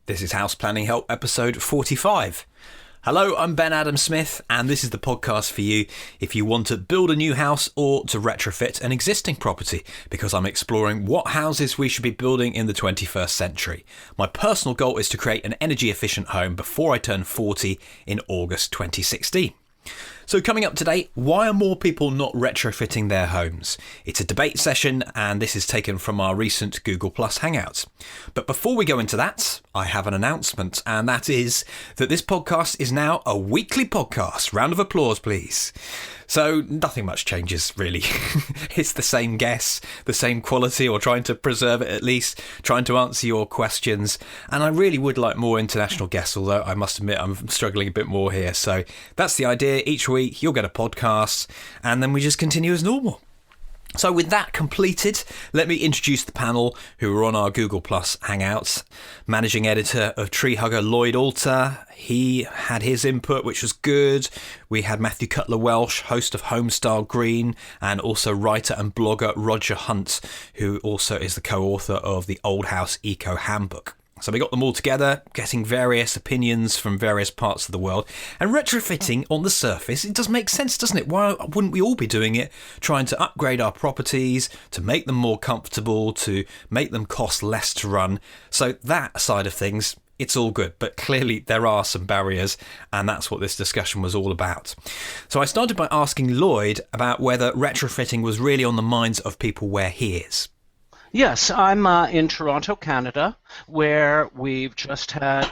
This is House Planning Help episode 45. Hello, I'm Ben Adam Smith, and this is the podcast for you if you want to build a new house or to retrofit an existing property, because I'm exploring what houses we should be building in the 21st century. My personal goal is to create an energy efficient home before I turn 40 in August 2016. So coming up today, why are more people not retrofitting their homes? It's a debate session, and this is taken from our recent Google Plus Hangouts. But before we go into that, I have an announcement, and that is that this podcast is now a weekly podcast. Round of applause, please. So nothing much changes, really. It's the same guests, the same quality, or trying to preserve it at least, trying to answer your questions. And I really would like more international guests, although I must admit I'm struggling a bit more here. So that's the idea. Each week you'll get a podcast, and then we just continue as normal. So with that completed, let me introduce the panel who are on our Google Plus Hangouts. Managing editor of Tree Hugger, Lloyd Alter. He had his input, which was good. We had Matthew Cutler Welsh, host of Homestyle Green, and also writer and blogger Roger Hunt, who also is the co-author of the Old House Eco Handbook. So we got them all together, getting various opinions from various parts of the world. And retrofitting on the surface, it does make sense, doesn't it? Why wouldn't we all be doing it? Trying to upgrade our properties, to make them more comfortable, to make them cost less to run. So that side of things, it's all good. But clearly there are some barriers, and that's what this discussion was all about. So I started by asking Lloyd about whether retrofitting was really on the minds of people where he is. Yes, I'm in Toronto, Canada, where we've just had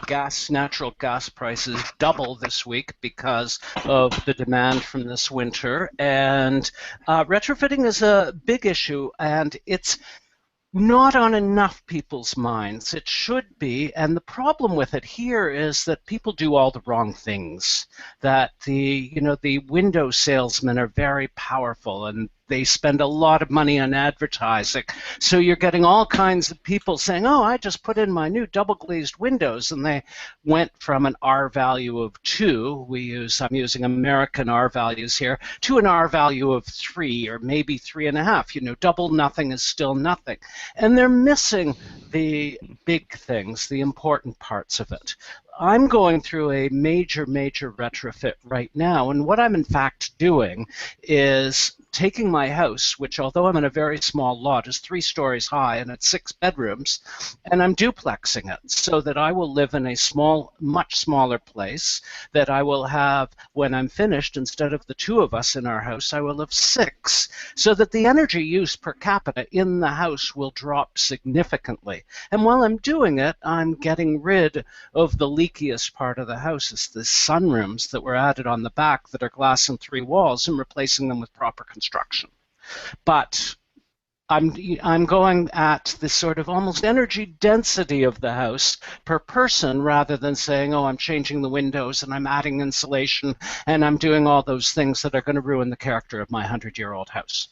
natural gas prices double this week because of the demand from this winter. And retrofitting is a big issue, and it's not on enough people's minds. It should be, and the problem with it here is that people do all the wrong things. That the window salesmen are very powerful, and they spend a lot of money on advertising. So you're getting all kinds of people saying, "Oh, I just put in my new double glazed windows," and they went from an R value of 2. I'm using American R values here, to an R value of 3 or maybe 3.5. Double nothing is still nothing. And they're missing the big things, the important parts of it. I'm going through a major retrofit right now, and what I'm in fact doing is taking my house, which although I'm in a very small lot, is 3 stories high and it's 6 bedrooms, and I'm duplexing it so that I will live in a much smaller place, that I will have, when I'm finished, instead of the 2 of us in our house, I will have 6, so that the energy use per capita in the house will drop significantly. And while I'm doing it, I'm getting rid of the leakiest part of the house. It's the sunrooms that were added on the back that are glass and 3 walls, and replacing them with proper construction. But I'm going at the sort of almost energy density of the house per person, rather than saying, "Oh, I'm changing the windows and I'm adding insulation and I'm doing all those things that are going to ruin the character of my 100-year-old house."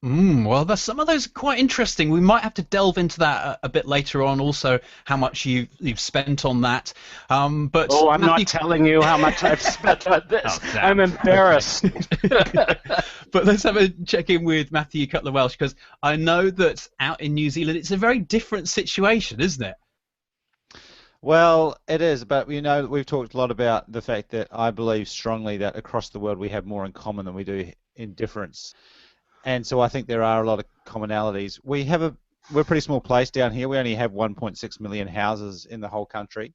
Well, some of those are quite interesting. We might have to delve into that a bit later on. Also, how much you've spent on that. I'm not telling you how much I've spent on this. Oh, I'm embarrassed. But let's have a check in with Matthew Cutler Welsh, because I know that out in New Zealand it's a very different situation, isn't it? Well, it is, but we've talked a lot about the fact that I believe strongly that across the world we have more in common than we do in difference. And so I think there are a lot of commonalities. We're a pretty small place down here. We only have 1.6 million houses in the whole country.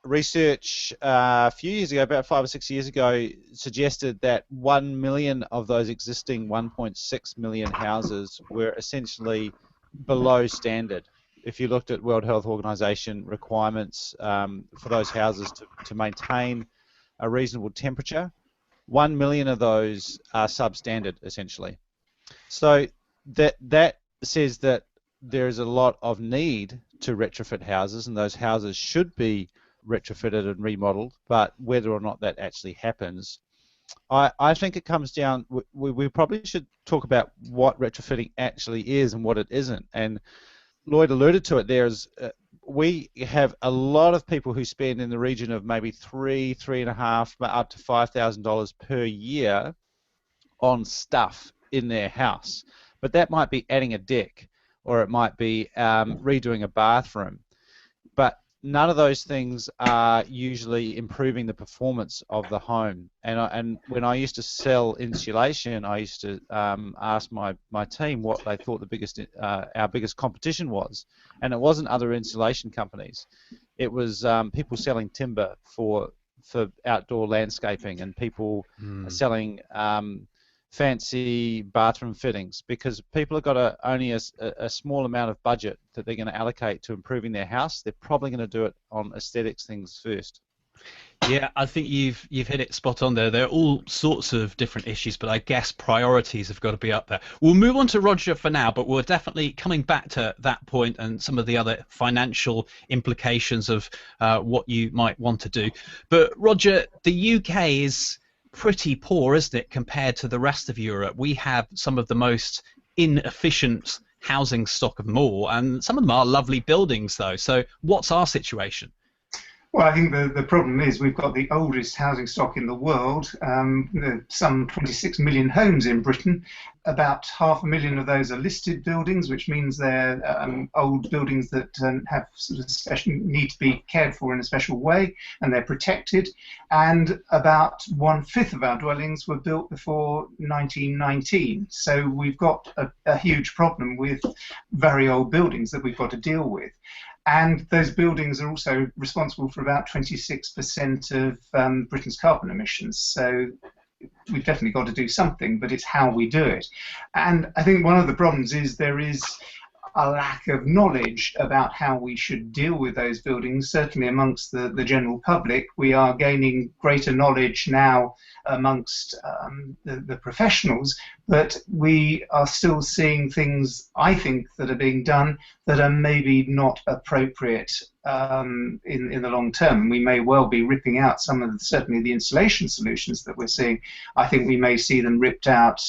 Research a few years ago, about 5 or 6 years ago, suggested that 1 million of those existing 1.6 million houses were essentially below standard. If you looked at World Health Organization requirements for those houses to maintain a reasonable temperature, 1 million of those are substandard, essentially. So that says that there is a lot of need to retrofit houses, and those houses should be retrofitted and remodeled, but whether or not that actually happens, I think it comes down, we probably should talk about what retrofitting actually is and what it isn't. And Lloyd alluded to it there, we have a lot of people who spend in the region of maybe $3,500 up to $5,000 per year on stuff in their house. But that might be adding a deck, or it might be redoing a bathroom. But none of those things are usually improving the performance of the home. And when I used to sell insulation, I used to ask my team what they thought our biggest competition was, and it wasn't other insulation companies. It was people selling timber for outdoor landscaping, and people selling fancy bathroom fittings, because people have got only a small amount of budget that they're going to allocate to improving their house. They're probably going to do it on aesthetics things first. Yeah, I think you've hit it spot on there. There are all sorts of different issues, but I guess priorities have got to be up there. We'll move on to Roger for now, but we're definitely coming back to that point and some of the other financial implications of what you might want to do. But Roger, the UK is pretty poor, isn't it, compared to the rest of Europe? We have some of the most inefficient housing stock of them all, and some of them are lovely buildings, though. So what's our situation? Well, I think the problem is we've got the oldest housing stock in the world, some 26 million homes in Britain. About 500,000 of those are listed buildings, which means they're old buildings that have sort of need to be cared for in a special way, and they're protected. And about 1/5 of our dwellings were built before 1919. So we've got a huge problem with very old buildings that we've got to deal with. And those buildings are also responsible for about 26% of Britain's carbon emissions. So we've definitely got to do something, but it's how we do it. And I think one of the problems is there is a lack of knowledge about how we should deal with those buildings. Certainly amongst the general public, we are gaining greater knowledge now amongst the professionals, but we are still seeing things, I think, that are being done that are maybe not appropriate in the long term. We may well be ripping out some of certainly the insulation solutions that we're seeing. I think we may see them ripped out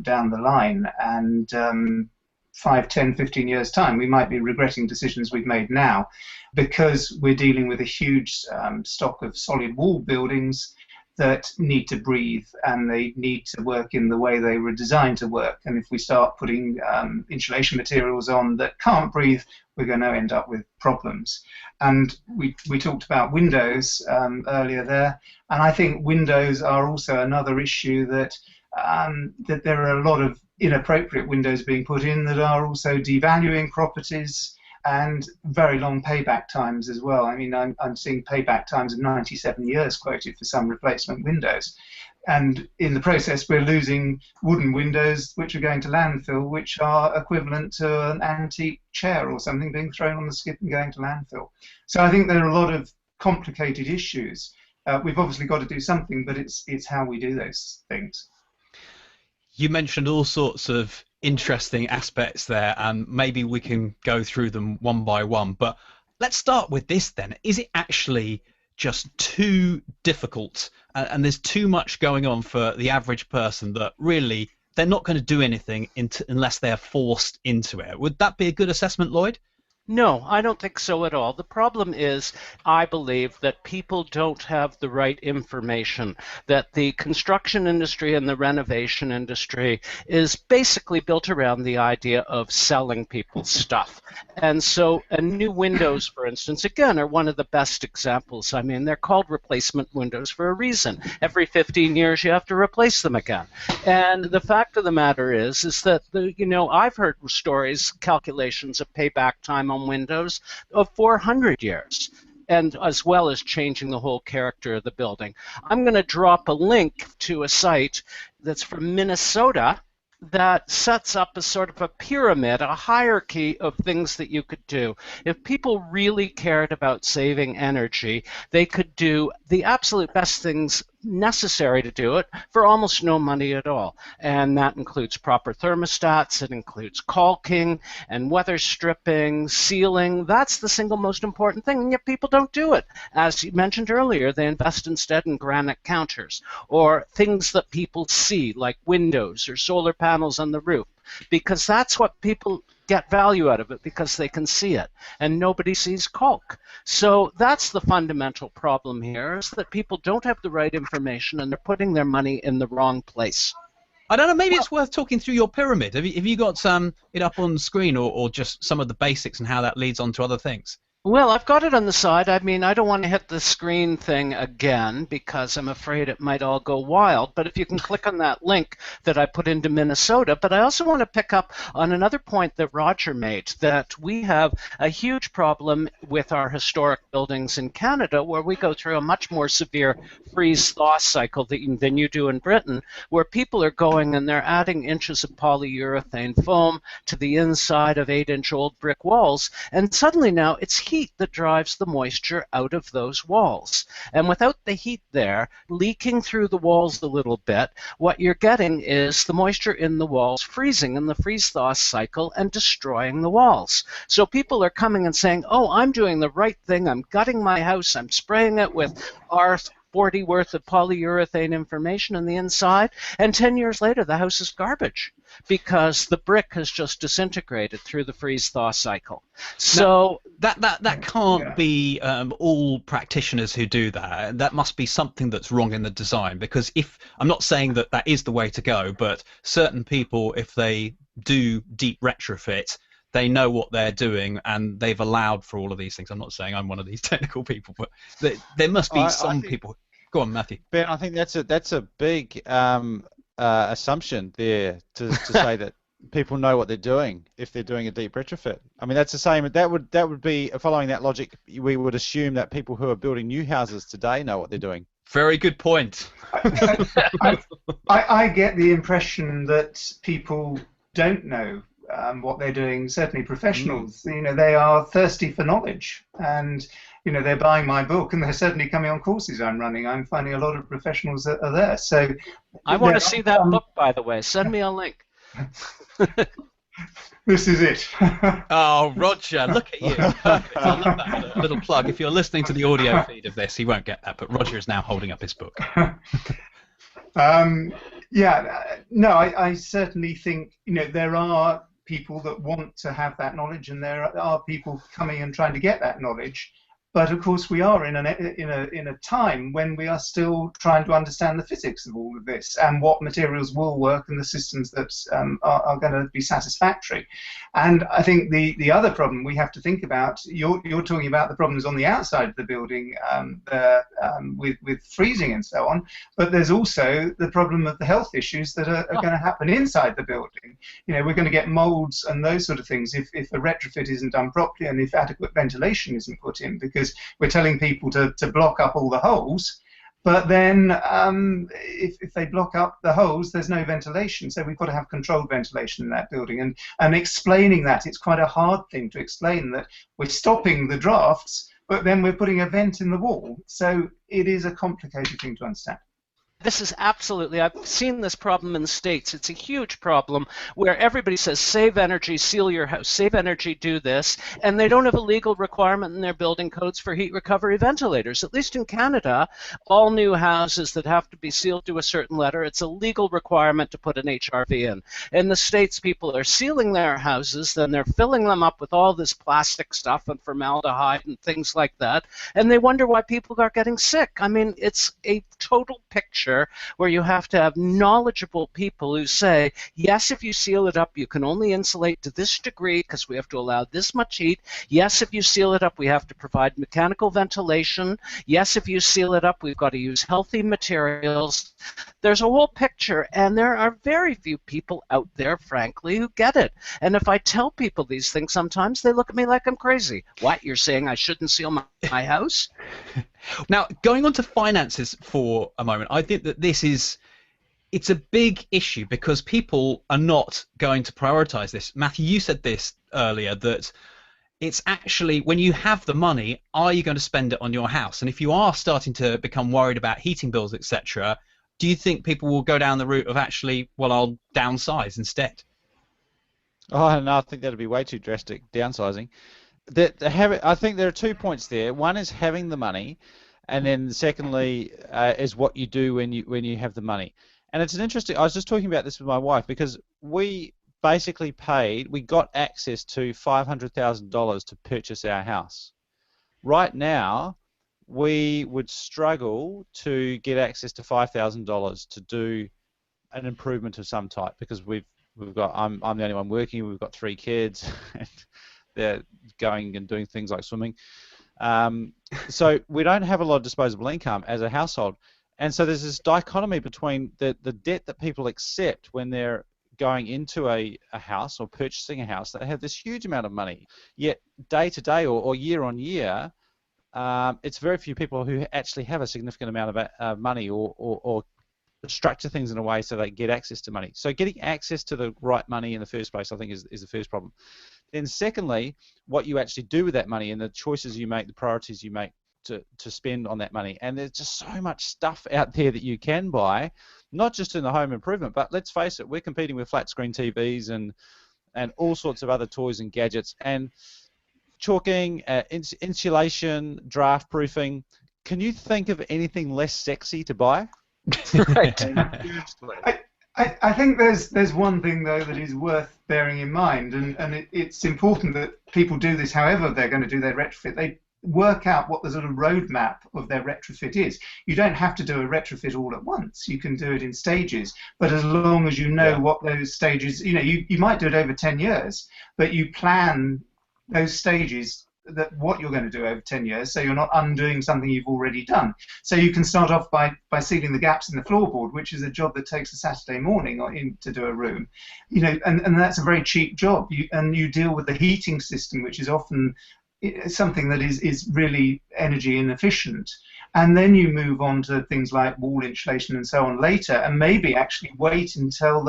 down the line, and 5, 10, 15 years' time, we might be regretting decisions we've made now, because we're dealing with a huge stock of solid wall buildings that need to breathe, and they need to work in the way they were designed to work. And if we start putting insulation materials on that can't breathe, we're going to end up with problems. And we talked about windows earlier there, and I think windows are also another issue that there are a lot of inappropriate windows being put in that are also devaluing properties, and very long payback times as well. I mean, I'm seeing payback times of 97 years quoted for some replacement windows. And in the process, we're losing wooden windows which are going to landfill, which are equivalent to an antique chair or something being thrown on the skip and going to landfill. So I think there are a lot of complicated issues. We've obviously got to do something, but it's how we do those things. You mentioned all sorts of interesting aspects there, and maybe we can go through them one by one. But let's start with this then. Is it actually just too difficult, and there's too much going on for the average person that really they're not going to do anything unless they're forced into it? Would that be a good assessment, Lloyd? No, I don't think so at all. The problem is, I believe, that people don't have the right information, that the construction industry and the renovation industry is basically built around the idea of selling people stuff. And so new windows, for instance, again, are one of the best examples. I mean, they're called replacement windows for a reason. Every 15 years, you have to replace them again. And the fact of the matter is that, I've heard stories, calculations of payback time on windows of 400 years, and as well as changing the whole character of the building. I'm going to drop a link to a site that's from Minnesota that sets up a sort of a pyramid, a hierarchy of things that you could do. If people really cared about saving energy, they could do the absolute best things necessary to do it for almost no money at all. And that includes proper thermostats, it includes caulking and weather stripping, sealing. That's the single most important thing, and yet people don't do it. As you mentioned earlier, they invest instead in granite counters or things that people see, like windows or solar panels on the roof, because that's what people get value out of it, because they can see it, and nobody sees caulk. So that's the fundamental problem here, is that people don't have the right information and they're putting their money in the wrong place. I don't know, maybe it's worth talking through your pyramid. Have you got it up on screen, or just some of the basics and how that leads on to other things? Well, I've got it on the side. I mean, I don't want to hit the screen thing again because I'm afraid it might all go wild. But if you can click on that link that I put into Minnesota. But I also want to pick up on another point that Roger made, that we have a huge problem with our historic buildings in Canada, where we go through a much more severe freeze-thaw cycle than you do in Britain, where people are going and they're adding inches of polyurethane foam to the inside of 8-inch old brick walls. And suddenly now it's heat that drives the moisture out of those walls. And without the heat there leaking through the walls a little bit, what you're getting is the moisture in the walls freezing in the freeze-thaw cycle and destroying the walls. So people are coming and saying, oh, I'm doing the right thing. I'm gutting my house. I'm spraying it with R40 worth of polyurethane information on the inside. And 10 years later, the house is garbage because the brick has just disintegrated through the freeze-thaw cycle. So that can't be all practitioners who do that. That must be something that's wrong in the design. Because if I'm not saying that that is the way to go, but certain people, if they do deep retrofit, they know what they're doing and they've allowed for all of these things. I'm not saying I'm one of these technical people, but there must be some people. Go on, Matthew. Ben, I think that's a big assumption there to say that people know what they're doing if they're doing a deep retrofit. I mean, that's the same. That would be, following that logic, we would assume that people who are building new houses today know what they're doing. Very good point. I get the impression that people don't know what they're doing. Certainly professionals, they are thirsty for knowledge, and they're buying my book, and they're certainly coming on courses I'm running. I'm finding a lot of professionals that are there. So I want to see that book, by the way. Send me a link. This is it. Oh, Roger, look at you. Perfect. I love that little plug. If you're listening to the audio feed of this, he won't get that, but Roger is now holding up his book. I certainly think there are people that want to have that knowledge, and there are people coming and trying to get that knowledge. But of course, we are in a time when we are still trying to understand the physics of all of this and what materials will work and the systems that are going to be satisfactory. And I think the other problem we have to think about, you're talking about the problems on the outside of the building with freezing and so on, but there's also the problem of the health issues that are going to happen inside the building. We're going to get molds and those sort of things if the retrofit isn't done properly and if adequate ventilation isn't put in, because we're telling people to block up all the holes, but then if they block up the holes, there's no ventilation. So we've got to have controlled ventilation in that building. And explaining that, it's quite a hard thing to explain that we're stopping the drafts, but then we're putting a vent in the wall. So it is a complicated thing to understand. This is absolutely, I've seen this problem in the States. It's a huge problem where everybody says, save energy, seal your house, save energy, do this, and they don't have a legal requirement in their building codes for heat recovery ventilators. At least in Canada, all new houses that have to be sealed to a certain letter, it's a legal requirement to put an HRV in. In the States, people are sealing their houses, then they're filling them up with all this plastic stuff and formaldehyde and things like that, and they wonder why people are getting sick. I mean, it's a total picture where you have to have knowledgeable people who say, yes, if you seal it up, you can only insulate to this degree because we have to allow this much heat. Yes, if you seal it up, we have to provide mechanical ventilation. Yes, if you seal it up, we've got to use healthy materials. There's a whole picture, and there are very few people out there, frankly, who get it. And if I tell people these things, sometimes they look at me like I'm crazy. What, you're saying I shouldn't seal my house? Now, going on to finances for a moment, I think that it's a big issue because people are not going to prioritize this. Matthew, you said this earlier, that it's actually, when you have the money, are you going to spend it on your house? And if you are starting to become worried about heating bills, etc., do you think people will go down the route of actually, well, I'll downsize instead? Oh, no, I think that'd be way too drastic, downsizing. I think there are 2 points there. One is having the money, and then secondly is what you do when you have the money. And it's an interesting. I was just talking about this with my wife because we basically we got access to $500,000 to purchase our house. Right now, we would struggle to get access to $5,000 to do an improvement of some type because we've got. I'm the only one working. We've got 3 kids. they're going and doing things like swimming. So we don't have a lot of disposable income as a household. And so there's this dichotomy between the debt that people accept when they're going into a house or purchasing a house. They have this huge amount of money, yet day to day or year on year, it's very few people who actually have a significant amount of money or structure things in a way so they get access to money. So getting access to the right money in the first place, I think, is the first problem. Then secondly, what you actually do with that money and the choices you make, the priorities you make to spend on that money. And there's just so much stuff out there that you can buy, not just in the home improvement, but let's face it, we're competing with flat screen TVs and all sorts of other toys and gadgets, and chalking, insulation, draft proofing. Can you think of anything less sexy to buy? Right. I think there's one thing though that is worth bearing in mind, and it's important that people do this however they're going to do their retrofit. They work out what the sort of roadmap of their retrofit is. You don't have to do a retrofit all at once. You can do it in stages, but as long as you know what those stages, you might do it over 10 years, but you plan those stages, that what you're going to do over 10 years, so you're not undoing something you've already done. So you can start off by sealing the gaps in the floorboard, which is a job that takes a Saturday morning to do a room, and that's a very cheap job. You deal with the heating system, which is often something that is really energy inefficient, and then you move on to things like wall insulation and so on later, and maybe actually wait until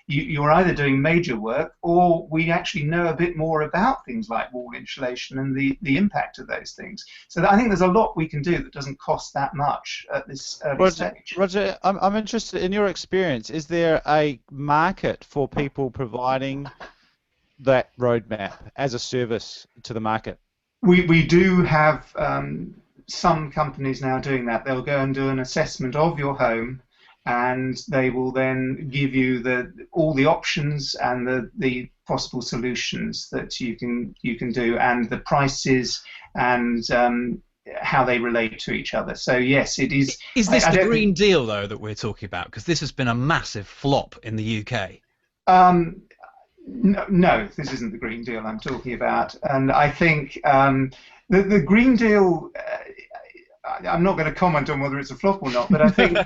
you're either doing major work or we actually know a bit more about things like wall insulation and the impact of those things. So I think there's a lot we can do that doesn't cost that much at this early stage. Roger, I'm interested in your experience. Is there a market for people providing that roadmap as a service to the market? We do have some companies now doing that. They'll go and do an assessment of your home, and they will then give you all the options and the possible solutions that you can do, and the prices and how they relate to each other. So yes, it is. Is this the Green Deal though that we're talking about? Because this has been a massive flop in the UK. No, this isn't the Green Deal I'm talking about, and I think the Green Deal. I'm not going to comment on whether it's a flop or not, but I think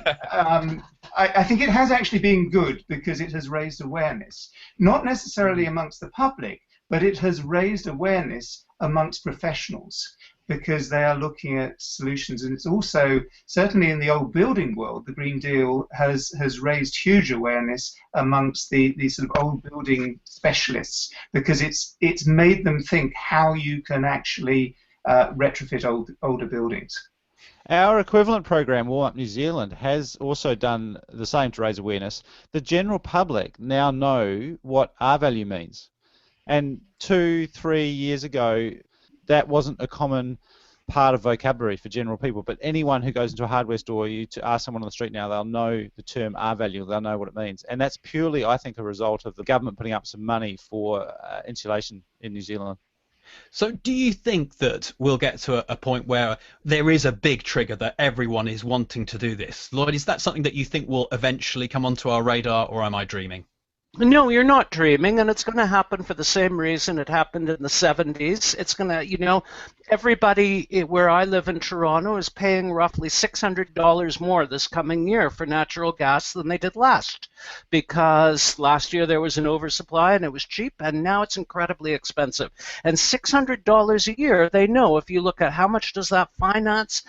I think it has actually been good because it has raised awareness, not necessarily amongst the public, but it has raised awareness amongst professionals, because they are looking at solutions. And it's also, certainly in the old building world, the Green Deal has raised huge awareness amongst the sort of old building specialists, because it's made them think how you can actually retrofit older buildings. Our equivalent program, Warm Up New Zealand, has also done the same to raise awareness. The general public now know what R-value means. And 2-3 years ago, that wasn't a common part of vocabulary for general people, but anyone who goes into a hardware store, you to ask someone on the street now, they'll know the term R-value, they'll know what it means. And that's purely, I think, a result of the government putting up some money for insulation in New Zealand. So do you think that we'll get to a point where there is a big trigger that everyone is wanting to do this? Lloyd, is that something that you think will eventually come onto our radar, or am I dreaming? No, you're not dreaming, and it's going to happen for the same reason it happened in the 70s. It's going to, everybody where I live in Toronto is paying roughly $600 more this coming year for natural gas than they did last, because last year there was an oversupply and it was cheap, and now it's incredibly expensive. And $600 a year, they know, if you look at how much does that finances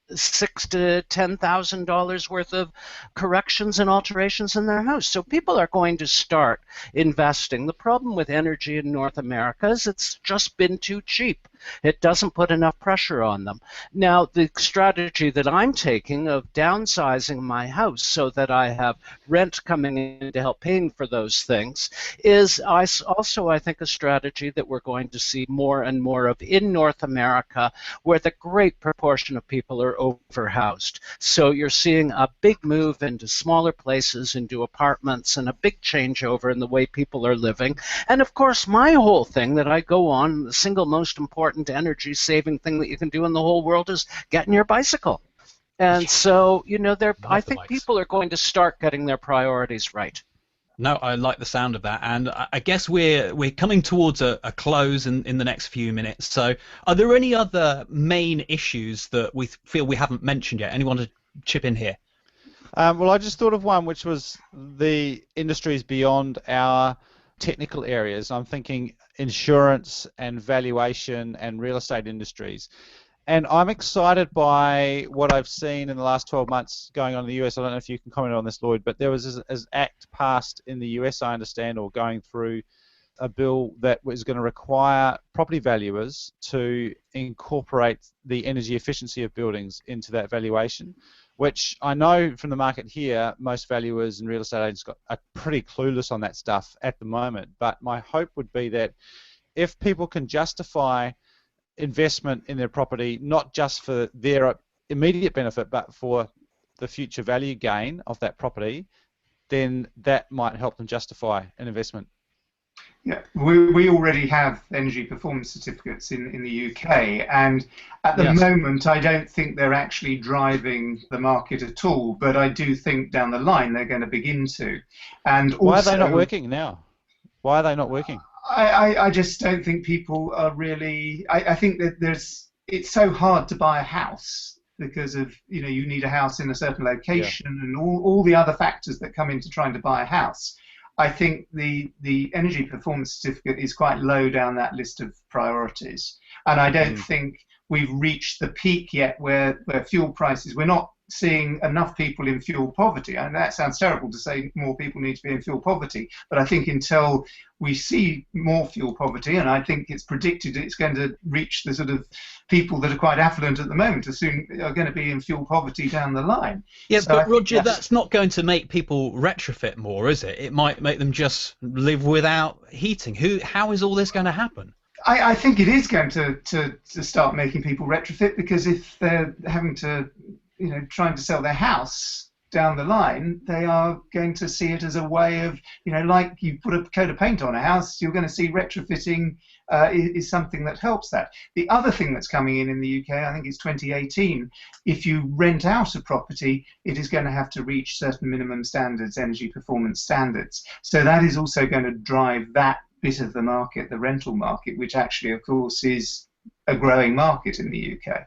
$6,000 to $10,000 worth of corrections and alterations in their house. So people are going to start investing. The problem with energy in North America is it's just been too cheap. It doesn't put enough pressure on them. Now, the strategy that I'm taking of downsizing my house so that I have rent coming in to help paying for those things is also, I think, a strategy that we're going to see more and more of in North America, where the great proportion of people are overhoused. So you're seeing a big move into smaller places, into apartments, and a big changeover in the way people are living. And of course, my whole thing that I go on, the single most important energy saving thing that you can do in the whole world, is getting your bicycle. And so, I think people are going to start getting their priorities right. No, I like the sound of that, and I guess we're coming towards a close in the next few minutes. So, are there any other main issues that we feel we haven't mentioned yet? Anyone to chip in here? Well, I just thought of one, which was the industries beyond our technical areas. I'm thinking insurance and valuation and real estate industries. And I'm excited by what I've seen in the last 12 months going on in the US. I don't know if you can comment on this, Lloyd, but there was an act passed in the US, I understand, or going through a bill that was going to require property valuers to incorporate the energy efficiency of buildings into that valuation, which I know from the market here, most valuers and real estate agents are pretty clueless on that stuff at the moment. But my hope would be that if people can justify investment in their property, not just for their immediate benefit, but for the future value gain of that property, then that might help them justify an investment. Yeah, we already have energy performance certificates in the UK, and at the moment I don't think they're actually driving the market at all, but I do think down the line they're going to begin to. And also, why are they not working now? Why are they not working? I just don't think people are really. I think that it's so hard to buy a house because of, you need a house in a certain location and all the other factors that come into trying to buy a house. I think the energy performance certificate is quite low down that list of priorities, and I don't think we've reached the peak yet where fuel prices. We're not seeing enough people in fuel poverty, and that sounds terrible to say more people need to be in fuel poverty, but I think until we see more fuel poverty, and I think it's predicted it's going to reach the sort of people that are quite affluent at the moment, soon are going to be in fuel poverty down the line. Yeah, so but Roger, that's not going to make people retrofit more, is it? It might make them just live without heating. How is all this going to happen? I think it is going to start making people retrofit, because if they're having to, trying to sell their house down the line, they are going to see it as a way of, like you put a coat of paint on a house, you're going to see retrofitting is something that helps that. The other thing that's coming in the UK, I think it's 2018, if you rent out a property, it is going to have to reach certain minimum standards, energy performance standards. So that is also going to drive that bit of the market, the rental market, which actually, of course, is a growing market in the UK.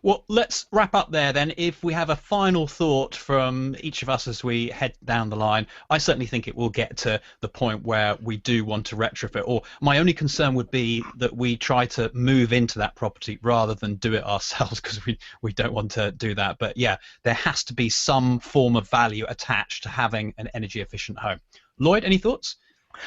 Well, let's wrap up there then. If we have a final thought from each of us as we head down the line, I certainly think it will get to the point where we do want to retrofit, or my only concern would be that we try to move into that property rather than do it ourselves, because we don't want to do that. But yeah, there has to be some form of value attached to having an energy efficient home. Lloyd, any thoughts?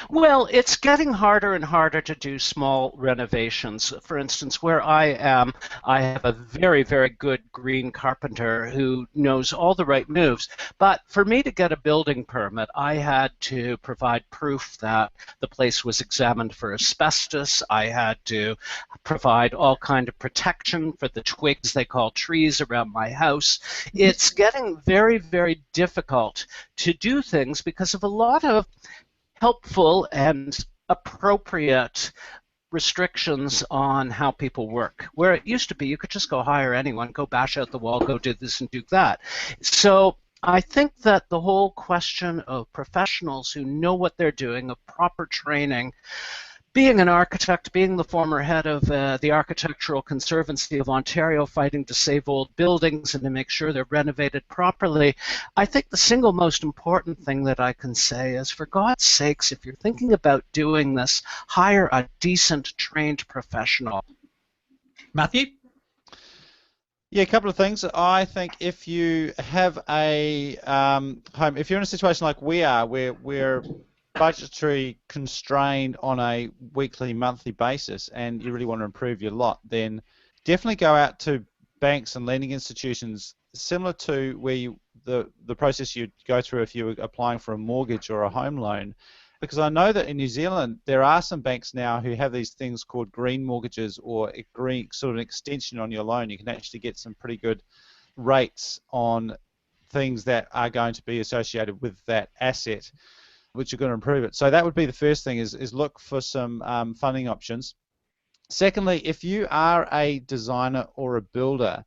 Well, it's getting harder and harder to do small renovations. For instance, where I am, I have a very, very good green carpenter who knows all the right moves. But for me to get a building permit, I had to provide proof that the place was examined for asbestos. I had to provide all kind of protection for the twigs they call trees around my house. It's getting very, very difficult to do things because of a lot of helpful and appropriate restrictions on how people work. Where it used to be, you could just go hire anyone, go bash out the wall, go do this and do that. So I think that the whole question of professionals who know what they're doing, of proper training, being an architect, being the former head of the Architectural Conservancy of Ontario, fighting to save old buildings and to make sure they're renovated properly, I think the single most important thing that I can say is, for God's sakes, if you're thinking about doing this, hire a decent, trained professional. Matthew? Yeah, a couple of things. I think if you have a home, if you're in a situation like we are, where we're budgetary constrained on a weekly, monthly basis, and you really want to improve your lot, then definitely go out to banks and lending institutions, similar to where the process you'd go through if you were applying for a mortgage or a home loan. Because I know that in New Zealand there are some banks now who have these things called green mortgages, or a green sort of an extension on your loan. You can actually get some pretty good rates on things that are going to be associated with that asset, which are going to improve it. So that would be the first thing, is look for some funding options. Secondly, if you are a designer or a builder,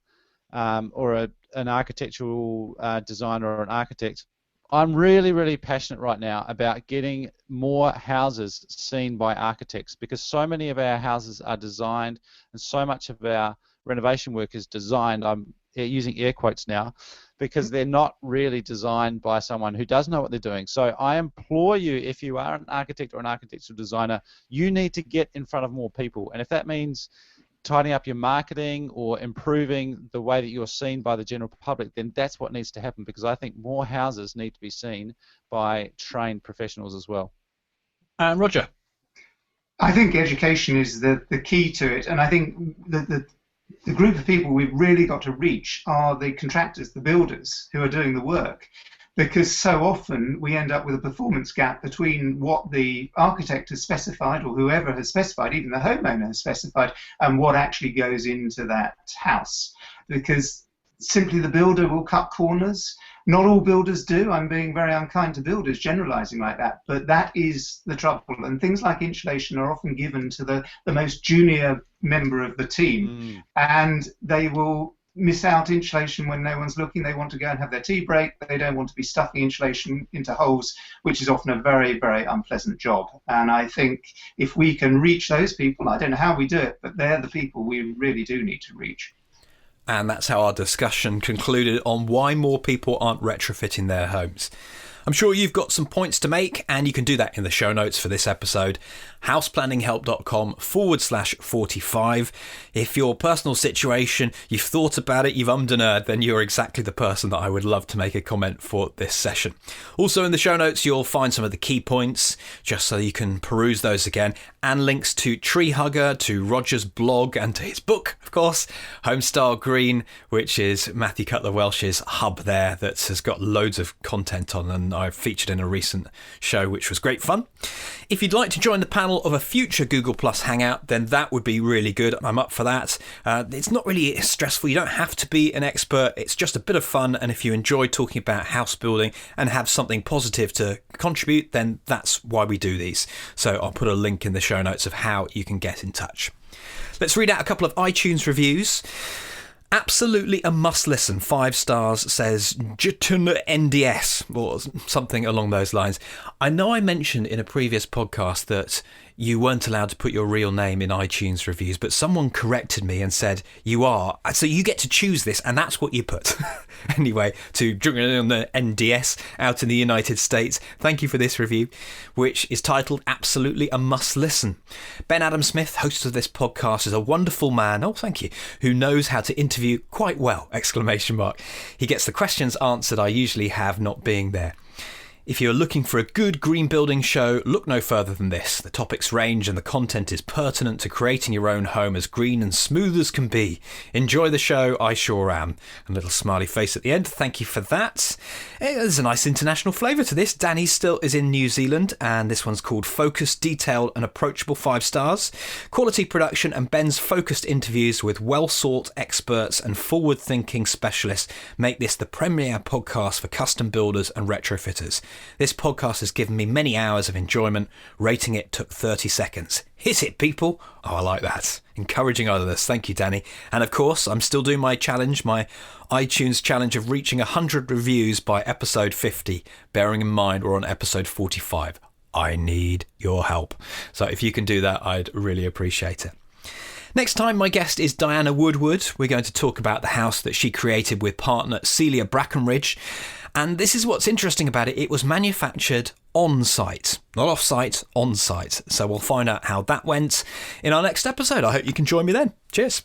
or an architectural designer or an architect, I'm really, really passionate right now about getting more houses seen by architects, because so many of our houses are designed and so much of our renovation work is designed, I'm using air quotes now, because they're not really designed by someone who does know what they're doing. So I implore you, if you are an architect or an architectural designer, you need to get in front of more people. And if that means tidying up your marketing or improving the way that you're seen by the general public, then that's what needs to happen, because I think more houses need to be seen by trained professionals as well. And Roger? I think education is the key to it, and I think the group of people we've really got to reach are the contractors, the builders who are doing the work, because so often we end up with a performance gap between what the architect has specified, or whoever has specified, even the homeowner has specified, and what actually goes into that house. Because simply the builder will cut corners. Not all builders do. I'm being very unkind to builders generalizing like that, but that is the trouble. And things like insulation are often given to the most junior member of the team, and they will miss out insulation when no one's looking. They want to go and have their tea break. They don't want to be stuffing insulation into holes, which is often a very, very unpleasant job. And I think if we can reach those people, I don't know how we do it, but they're the people we really do need to reach. And that's how our discussion concluded on why more people aren't retrofitting their homes. I'm sure you've got some points to make, and you can do that in the show notes for this episode, houseplanninghelp.com/45. If your personal situation, you've thought about it, you've ummed and erred, then you're exactly the person that I would love to make a comment for this session. Also in the show notes, you'll find some of the key points, just so you can peruse those again, and links to Tree Hugger, to Roger's blog, and to his book, of course, Homestyle Green, which is Matthew Cutler Welsh's hub there that has got loads of content on, and I've featured in a recent show, which was great fun. If you'd like to join the panel of a future Google Plus Hangout, then that would be really good. I'm up for that. It's not really stressful. You don't have to be an expert. It's just a bit of fun. And if you enjoy talking about house building and have something positive to contribute, then that's why we do these. So I'll put a link in the show notes of how you can get in touch. Let's read out a couple of iTunes reviews. Absolutely a must listen, 5 stars, says NDS or something along those lines. I know I mentioned in a previous podcast that you weren't allowed to put your real name in iTunes reviews, but someone corrected me and said you are, so you get to choose this, and that's what you put. Anyway, to the NDS out in the United States, thank you for this review, which is titled Absolutely a Must Listen. Ben Adam Smith, host of this podcast, is a wonderful man, oh thank you, who knows how to interview quite well, ! He gets the questions answered I usually have not being there. If you're looking for a good green building show, look no further than this. The topics range and the content is pertinent to creating your own home as green and smooth as can be. Enjoy the show, I sure am. A little smiley face at the end, thank you for that. There's a nice international flavour to this. Danny still is in New Zealand, and this one's called Focused, Detailed and Approachable, 5 stars. Quality production and Ben's focused interviews with well-sought experts and forward-thinking specialists make this the premier podcast for custom builders and retrofitters. This podcast has given me many hours of enjoyment. Rating it took 30 seconds. Hit it, people. Oh, I like that. Encouraging others. Thank you, Danny. And of course, I'm still doing my challenge, my iTunes challenge of reaching 100 reviews by episode 50, bearing in mind we're on episode 45. I need your help. So if you can do that, I'd really appreciate it. Next time, my guest is Diana Woodward. We're going to talk about the house that she created with partner Celia Brackenridge. And this is what's interesting about it. It was manufactured on-site, not off-site, on-site. So we'll find out how that went in our next episode. I hope you can join me then. Cheers.